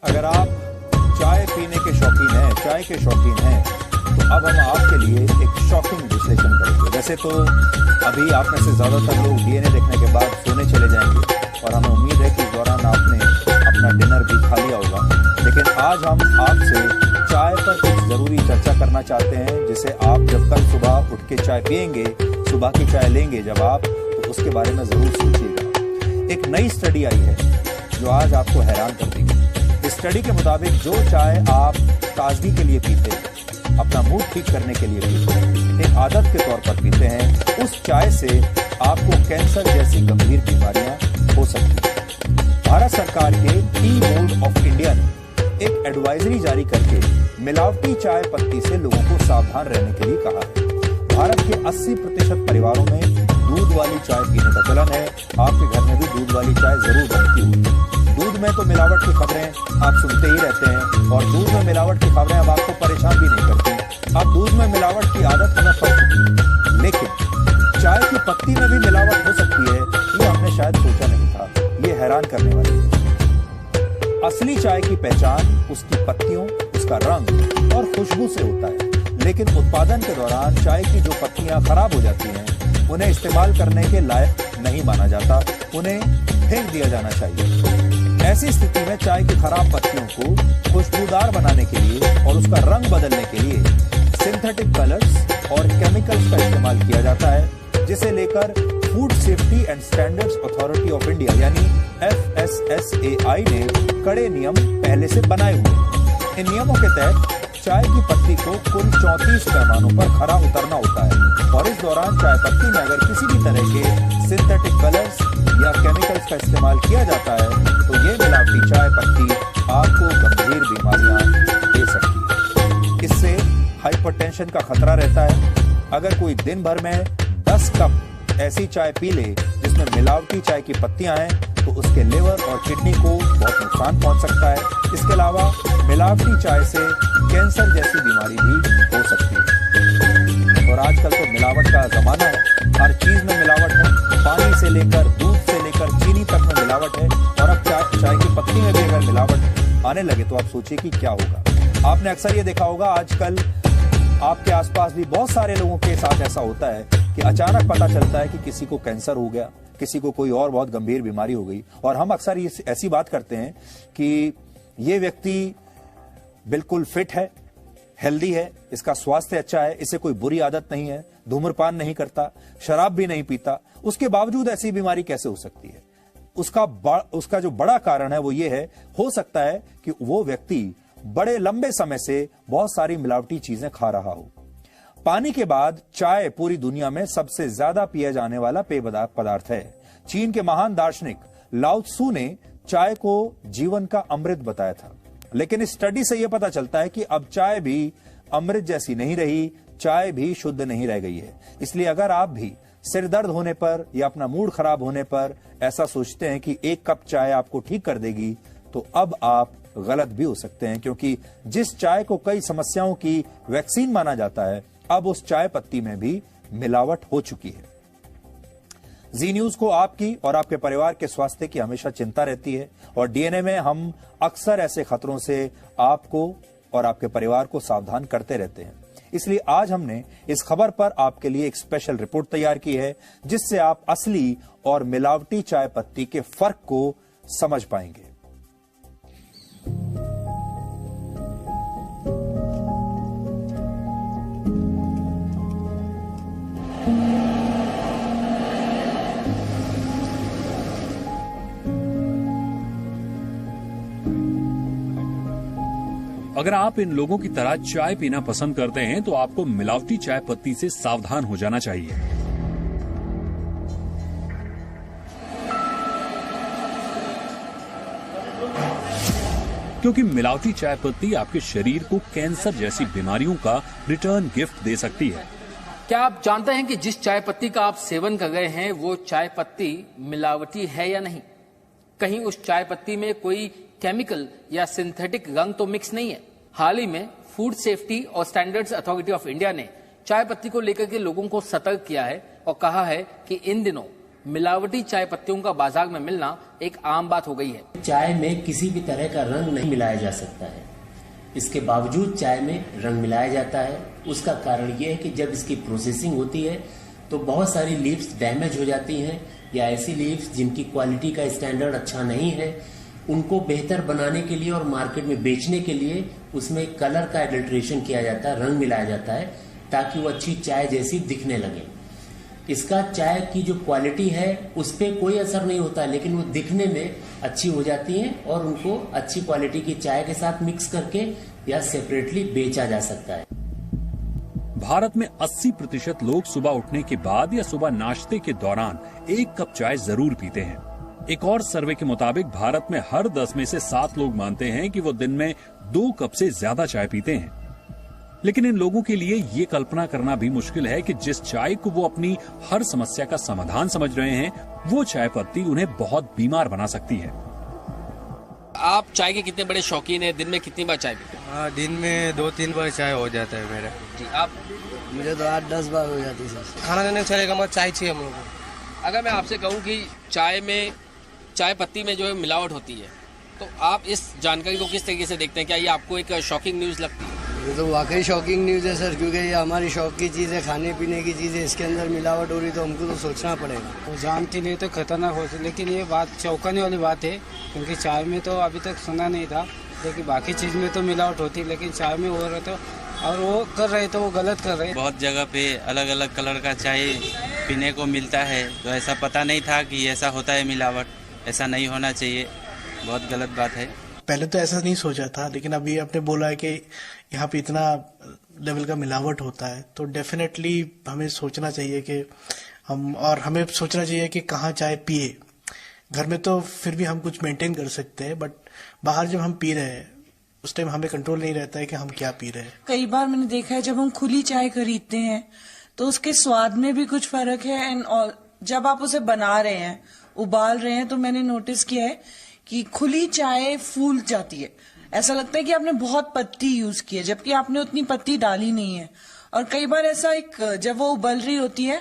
अगर आप चाय पीने के शौकीन हैं, चाय के शौकीन हैं, तो अब हम आपके लिए एक शॉकिंग विश्लेषण करेंगे। वैसे तो अभी आप में से ज्यादातर लोग डीएनए देखने के बाद सोने चले जाएंगे और हमें उम्मीद है कि इस दौरान आपने अपना डिनर भी खा लिया होगा, लेकिन आज हम आपसे चाय पर कुछ जरूरी चर्चा करना चाहते हैं, जिसे आप जब कल सुबह उठ के चाय पियेंगे, सुबह की चाय लेंगे जब आप, तो उसके बारे में जरूर सोचिएगा। एक नई स्टडी आई है जो आज आपको हैरान कर देगी। इस स्टडी के मुताबिक जो चाय आप ताजगी के लिए पीते हैं, अपना मूड ठीक करने के लिए पीते हैं, एक आदत के तौर पर पीते हैं, उस चाय से आपको कैंसर जैसी गंभीर बीमारियां हो सकती हैं। भारत सरकार के टी बोर्ड ऑफ इंडिया ने एक एडवाइजरी जारी करके मिलावटी चाय पत्ती से लोगों को सावधान रहने के लिए कहा है। भारत के 80% परिवारों में दूध वाली चाय पीने का चलन है। आपके घर में भी दूध वाली चाय जरूर बनती होगी। दूध में तो मिलावट की खबरें आप सुनते ही रहते हैं और दूध में मिलावट की खबरें अब आपको परेशान भी नहीं करती। अब दूध में मिलावट की आदत हमें पड़ चुकी है, लेकिन चाय की पत्ती में भी मिलावट हो सकती है, ये हमने शायद सोचा नहीं था। ये हैरान करने वाली है। असली चाय की पहचान उसकी पत्तियों, उसका रंग और खुशबू से होता है, लेकिन उत्पादन के दौरान चाय की जो पत्तियां खराब हो जाती हैं, उन्हें इस्तेमाल करने के लायक नहीं माना जाता, उन्हें फेंक दिया जाना चाहिए। ऐसी स्थिति में चाय की खराब पत्तियों को खुशबूदार बनाने के लिए और उसका रंग बदलने के लिए सिंथेटिक कलर्स और केमिकल्स का इस्तेमाल किया जाता है, जिसे लेकर food safety and standards authority of India यानी FSSAI ने कड़े नियम पहले से बनाए हुए। इन नियमों के तहत चाय की पत्ती को कुल 34 पैमानों पर खरा उतरना होता है और इस दौरान चाय पत्ती में अगर किसी भी तरह के सिंथेटिक कलर्स या केमिकल्स का इस्तेमाल किया जाता है, तो ये मिलावटी चाय पत्ती आपको गंभीर बीमारियां दे सकती है। इससे हाइपरटेंशन का खतरा रहता है। अगर कोई दिन भर में 10 कप ऐसी चाय पी ले जिसमें मिलावटी चाय की पत्तियां हैं, तो उसके लिवर और किडनी को बहुत नुकसान पहुंच सकता है। इसके अलावा मिलावटी चाय से कैंसर जैसी बीमारी भी हो सकती है। और आजकल तो मिलावट का जमाना है, हर चीज में मिलावट है, पानी से लेकर दूध से लेकर चीनी तक में मिलावट है। और अब चाय की पत्ती में भी अगर मिलावट आने लगे तो आप सोचिए कि क्या होगा। आपने अक्सर ये देखा होगा, आजकल आपके आसपास भी बहुत सारे लोगों के साथ ऐसा होता है कि अचानक पता चलता है कि किसी को कैंसर हो गया, किसी को कोई और बहुत गंभीर बीमारी हो गई, और हम अक्सर ऐसी बात करते हैं कि ये व्यक्ति बिल्कुल फिट है, हेल्दी है, इसका स्वास्थ्य अच्छा है, इसे कोई बुरी आदत नहीं है, धूम्रपान नहीं करता, शराब भी नहीं पीता, उसके बावजूद ऐसी बीमारी कैसे हो सकती है? उसका जो बड़ा कारण है वो ये है, हो सकता है कि वो व्यक्ति बड़े लंबे समय से बहुत सारी मिलावटी चीजें खा रहा हो। पानी के बाद चाय पूरी दुनिया में सबसे ज्यादा पिया जाने वाला पेय पदार्थ है। चीन के महान दार्शनिक लाओ त्सु ने चाय को जीवन का अमृत बताया था, लेकिन इस स्टडी से यह पता चलता है कि अब चाय भी अमृत जैसी नहीं रही, चाय भी शुद्ध नहीं रह गई है। इसलिए अगर आप भी सिर दर्द होने पर या अपना मूड खराब होने पर ऐसा सोचते हैं कि 1 कप चाय आपको ठीक कर देगी, तो अब आप गलत भी हो सकते हैं, क्योंकि जिस चाय को कई समस्याओं की वैक्सीन माना जाता है, अब उस चाय पत्ती में भी मिलावट हो चुकी है। जी न्यूज को आपकी और आपके परिवार के स्वास्थ्य की हमेशा चिंता रहती है और डीएनए में हम अक्सर ऐसे खतरों से आपको और आपके परिवार को सावधान करते रहते हैं। इसलिए आज हमने इस खबर पर आपके लिए एक स्पेशल रिपोर्ट तैयार की है, जिससे आप असली और मिलावटी चाय पत्ती के फर्क को समझ पाएंगे। अगर आप इन लोगों की तरह चाय पीना पसंद करते हैं तो आपको मिलावटी चाय पत्ती से सावधान हो जाना चाहिए। क्योंकि मिलावटी चाय पत्ती आपके शरीर को कैंसर जैसी बीमारियों का रिटर्न गिफ्ट दे सकती है। क्या आप जानते हैं कि जिस चाय पत्ती का आप सेवन कर रहे हैं वो चाय पत्ती मिलावटी है या नहीं? कहीं उस चाय पत्ती में कोई केमिकल या सिंथेटिक रंग तो मिक्स नहीं है। हाल ही में फूड सेफ्टी और स्टैंडर्ड्स अथॉरिटी ऑफ इंडिया ने चाय पत्ती को लेकर के लोगों को सतर्क किया है और कहा है कि इन दिनों मिलावटी चाय पत्तियों का बाजार में मिलना एक आम बात हो गई है। चाय में किसी भी तरह का रंग नहीं मिलाया जा सकता है, इसके बावजूद चाय में रंग मिलाया जाता है। उसका कारण यह है कि जब इसकी प्रोसेसिंग होती है तो बहुत सारी लीव्स डैमेज हो जाती हैं, या ऐसी लीव्स जिनकी क्वालिटी का स्टैंडर्ड अच्छा नहीं है, उनको बेहतर बनाने के लिए और मार्केट में बेचने के लिए उसमें कलर का एडल्ट्रेशन किया जाता है, रंग मिलाया जाता है, ताकि वो अच्छी चाय जैसी दिखने लगे। इसका चाय की जो क्वालिटी है उस पर कोई असर नहीं होता, लेकिन वो दिखने में अच्छी हो जाती हैं और उनको अच्छी क्वालिटी की चाय के साथ मिक्स करके या सेपरेटली बेचा जा सकता है। भारत में 80% लोग सुबह उठने के बाद या सुबह नाश्ते के दौरान 1 कप चाय जरूर पीते हैं। एक और सर्वे के मुताबिक भारत में हर 10 में से 7 लोग मानते हैं कि वो दिन में 2 कप से ज्यादा चाय पीते हैं। लेकिन इन लोगों के लिए ये कल्पना करना भी मुश्किल है कि जिस चाय को वो अपनी हर समस्या का समाधान समझ रहे हैं, वो चाय पत्ती उन्हें बहुत बीमार बना सकती है। आप चाय के कितने बड़े शौकीन हैं? दिन में कितनी बार चाय पीते हैं? हाँ, दिन में 2-3 बार चाय हो जाता है मेरा। जी, आप? मुझे तो 8-10 बार हो जाती है। खाना देने चलेगा मत, चाय चाहिए हम लोगों को। अगर मैं आपसे कहूं कि चाय में, चाय पत्ती में जो है मिलावट होती है, तो आप इस जानकारी को किस तरीके से देखते हैं? क्या ये आपको एक शॉकिंग न्यूज़ लगती है? ये तो वाकई शॉकिंग न्यूज़ है सर, क्योंकि ये हमारी शौक की चीज़ है, खाने पीने की चीज़ है, इसके अंदर मिलावट हो रही तो हमको तो सोचना पड़ेगा। वो जानती नहीं तो खतरनाक होती, लेकिन ये बात चौंकाने वाली बात है, क्योंकि चाय में तो अभी तक सुना नहीं था, लेकिन बाकी चीज़ में तो मिलावट होती, लेकिन चाय में हो रहा तो, और वो कर रहे तो वो गलत कर रहे। बहुत जगह पे अलग अलग कलर का चाय पीने को मिलता है, तो ऐसा पता नहीं था कि ऐसा होता है मिलावट। ऐसा नहीं होना चाहिए, बहुत गलत बात है। पहले तो ऐसा नहीं सोचा था, लेकिन अभी आपने बोला है कि यहाँ पे इतना लेवल का मिलावट होता है, तो डेफिनेटली हमें सोचना चाहिए कि हमें सोचना चाहिए कि कहाँ चाय पिए। घर में तो फिर भी हम कुछ मेंटेन कर सकते हैं, बट बाहर जब हम पी रहे हैं उस टाइम हमें कंट्रोल नहीं रहता है कि हम क्या पी रहे हैं। कई बार मैंने देखा है जब हम खुली चाय खरीदते हैं तो उसके स्वाद में भी कुछ फर्क है, एंड जब आप उसे बना रहे हैं, उबाल रहे हैं, तो मैंने नोटिस किया है कि खुली चाय फूल जाती है। ऐसा लगता है कि आपने बहुत पत्ती यूज की है, जबकि आपने उतनी पत्ती डाली नहीं है। और कई बार ऐसा जब वो उबल रही होती है,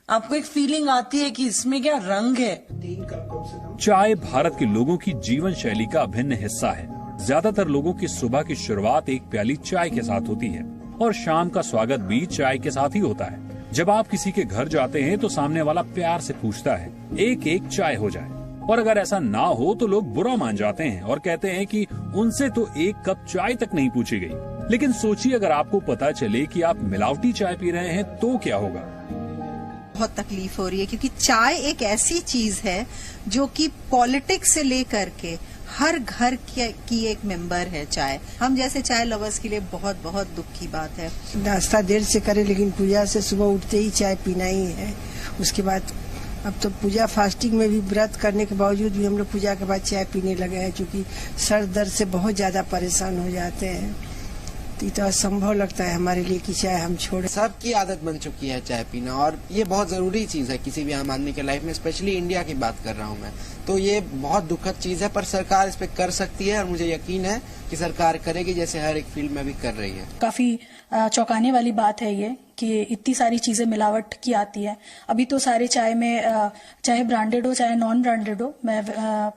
आपको एक फीलिंग आती है कि इसमें क्या रंग है। चाय भारत के लोगों की जीवन शैली का अभिन्न हिस्सा है। ज्यादातर लोगों की सुबह की शुरुआत एक प्याली चाय के साथ होती है और शाम का स्वागत भी चाय के साथ ही होता है। जब आप किसी के घर जाते हैं तो सामने वाला प्यार से पूछता है, एक चाय हो जाए, और अगर ऐसा ना हो तो लोग बुरा मान जाते हैं और कहते हैं कि उनसे तो 1 कप चाय तक नहीं पूछी गई। लेकिन सोचिए, अगर आपको पता चले कि आप मिलावटी चाय पी रहे हैं तो क्या होगा? बहुत तकलीफ हो रही है, क्योंकि चाय एक ऐसी चीज है जो कि पॉलिटिक्स से लेकर के हर घर की एक मेंबर है चाय। हम जैसे चाय लवर्स के लिए बहुत बहुत दुख की बात है। नाश्ता देर से करें, लेकिन पूजा से सुबह उठते ही चाय पीना ही है। उसके बाद अब तो पूजा फास्टिंग में भी व्रत करने के बावजूद भी हम लोग पूजा के बाद चाय पीने लगे हैं, क्योंकि सर दर्द से बहुत ज्यादा परेशान हो जाते हैं। तो इतना असंभव लगता है हमारे लिए कि चाय हम छोड़े। सबकी आदत बन चुकी है चाय पीना, और ये बहुत जरूरी चीज है किसी भी आम आदमी के लाइफ में, स्पेशली इंडिया की बात कर रहा हूँ मैं। तो ये बहुत दुखद चीज है, पर सरकार इस पे कर सकती है, और मुझे यकीन है कि सरकार करेगी, जैसे हर एक फील्ड में भी कर रही है। काफी चौंकाने वाली बात है ये कि इतनी सारी चीजें मिलावट की आती है। अभी तो सारे चाय में, चाहे ब्रांडेड हो चाहे नॉन ब्रांडेड हो, मैं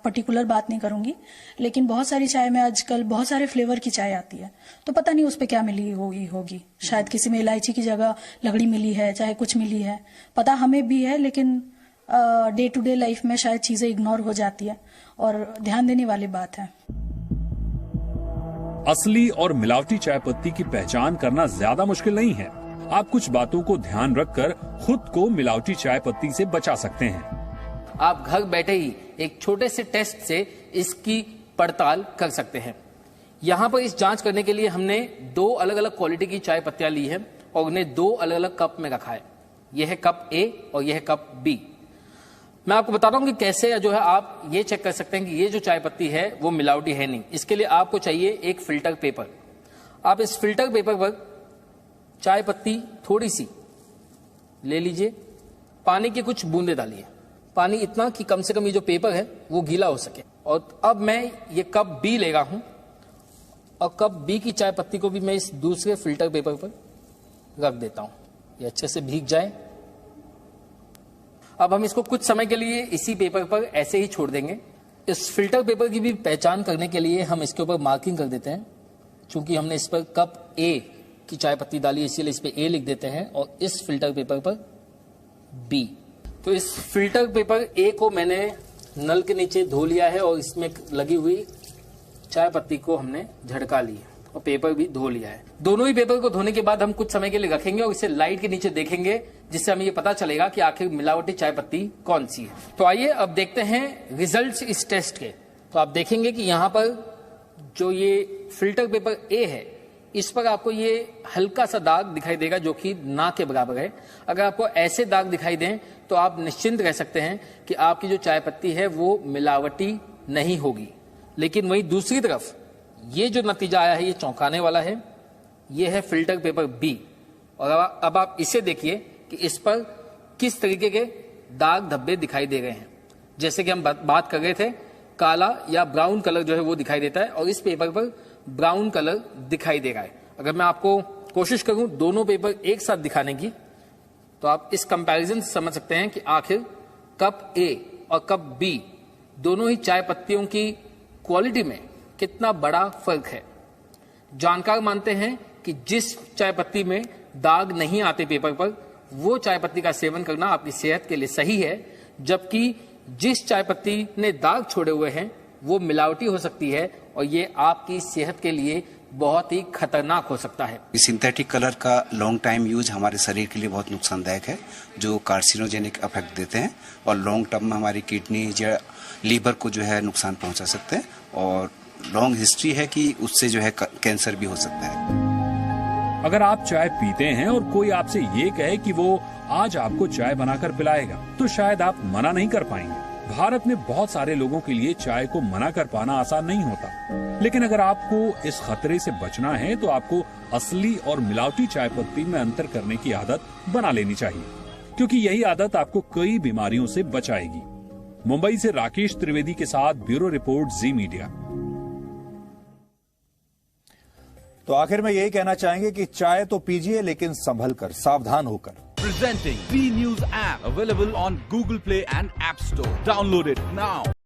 पर्टिकुलर बात नहीं करूंगी, लेकिन बहुत सारी चाय में आजकल बहुत सारे फ्लेवर की चाय आती है, तो पता नहीं उस पे क्या मिली होगी। शायद किसी में इलायची की जगह लगड़ी मिली है, चाहे कुछ मिली है, पता हमें भी है, लेकिन डे टू डे लाइफ में शायद चीजें इग्नोर हो जाती है, और ध्यान देने वाली बात है। असली और मिलावटी चाय पत्ती की पहचान करना ज्यादा मुश्किल नहीं है। आप कुछ बातों को ध्यान रखकर खुद को मिलावटी चाय पत्ती से बचा सकते हैं। आप घर बैठे ही एक छोटे से टेस्ट से इसकी पड़ताल कर सकते हैं। यहाँ पर इस जांच करने के लिए हमने 2 अलग अलग क्वालिटी की चाय पत्तियां ली है और उन्हें 2 अलग अलग कप में रखा है। यह है कप ए और यह है कप बी। मैं आपको बताता हूं कि कैसे जो है आप ये चेक कर सकते हैं कि ये जो चाय पत्ती है वो मिलावटी है नहीं। इसके लिए आपको चाहिए एक फिल्टर पेपर। आप इस फिल्टर पेपर पर चाय पत्ती थोड़ी सी ले लीजिए, पानी की कुछ बूंदे डालिए, पानी इतना कि कम से कम ये जो पेपर है वो गीला हो सके। और अब मैं ये कप बी ले रहा हूं, और कप बी की चाय पत्ती को भी मैं इस दूसरे फिल्टर पेपर पर रख देता हूं, ये अच्छे से भीग जाए। अब हम इसको कुछ समय के लिए इसी पेपर पर ऐसे ही छोड़ देंगे। इस फिल्टर पेपर की भी पहचान करने के लिए हम इसके ऊपर मार्किंग कर देते हैं। चूंकि हमने इस पर कप ए की चाय पत्ती डाली, इसीलिए इस पे ए लिख देते हैं और इस फिल्टर पेपर पर बी। तो इस फिल्टर पेपर ए को मैंने नल के नीचे धो लिया है और इसमें लगी हुई चाय पत्ती को हमने झड़का ली और पेपर भी धो लिया है। दोनों ही पेपर को धोने के बाद हम कुछ समय के लिए रखेंगे और इसे लाइट के नीचे देखेंगे, जिससे हमें ये पता चलेगा कि आखिर मिलावटी चाय पत्ती कौन सी है। तो आइए अब देखते हैं रिजल्ट्स इस टेस्ट के। तो आप देखेंगे कि यहाँ पर जो ये फिल्टर पेपर ए है, इस पर आपको ये हल्का सा दाग दिखाई देगा जो कि ना के बराबर है। अगर आपको ऐसे दाग दिखाई दें तो आप निश्चिंत रह सकते हैं कि आपकी जो चाय पत्ती है वो मिलावटी नहीं होगी। लेकिन वहीं दूसरी तरफ ये जो नतीजा आया है ये चौंकाने वाला है। ये है फिल्टर पेपर बी और अब आप इसे देखिए कि इस पर किस तरीके के दाग धब्बे दिखाई दे रहे हैं। जैसे कि हम बात कर रहे थे, काला या ब्राउन कलर जो है वो दिखाई देता है और इस पेपर पर ब्राउन कलर दिखाई दे रहा है। अगर मैं आपको कोशिश करूं दोनों पेपर एक साथ दिखाने की, तो आप इस कंपैरिजन से समझ सकते हैं कि आखिर कप ए और कप बी दोनों ही चाय पत्तियों की क्वालिटी में कितना बड़ा फर्क है। जानकार मानते हैं कि जिस चाय पत्ती में दाग नहीं आते पेपर पर, वो चाय पत्ती का सेवन करना आपकी सेहत के लिए सही है, जबकि जिस चाय पत्ती ने दाग छोड़े हुए हैं वो मिलावटी हो सकती है और ये आपकी सेहत के लिए बहुत ही खतरनाक हो सकता है। सिंथेटिक कलर का लॉन्ग टाइम यूज हमारे शरीर के लिए बहुत नुकसानदायक है, जो कार्सिनोजेनिक इफेक्ट देते हैं और लॉन्ग टर्म में हमारी किडनी या लीवर को जो है नुकसान पहुंचा सकते हैं और लॉन्ग हिस्ट्री है कि उससे जो है कैंसर भी हो सकता है। अगर आप चाय पीते हैं और कोई आपसे ये कहे कि वो आज आपको चाय बनाकर पिलाएगा, तो शायद आप मना नहीं कर पाएंगे। भारत में बहुत सारे लोगों के लिए चाय को मना कर पाना आसान नहीं होता, लेकिन अगर आपको इस खतरे से बचना है तो आपको असली और मिलावटी चाय पत्ती में अंतर करने की आदत बना लेनी चाहिए, क्योंकि यही आदत आपको कई बीमारियों से बचाएगी। मुंबई से राकेश त्रिवेदी के साथ ब्यूरो रिपोर्ट, जी मीडिया। तो आखिर में यही कहना चाहेंगे कि चाय तो पीजिए, लेकिन संभल कर, सावधान होकर। Presenting B News app, available on Google Play and App Store. Download it now.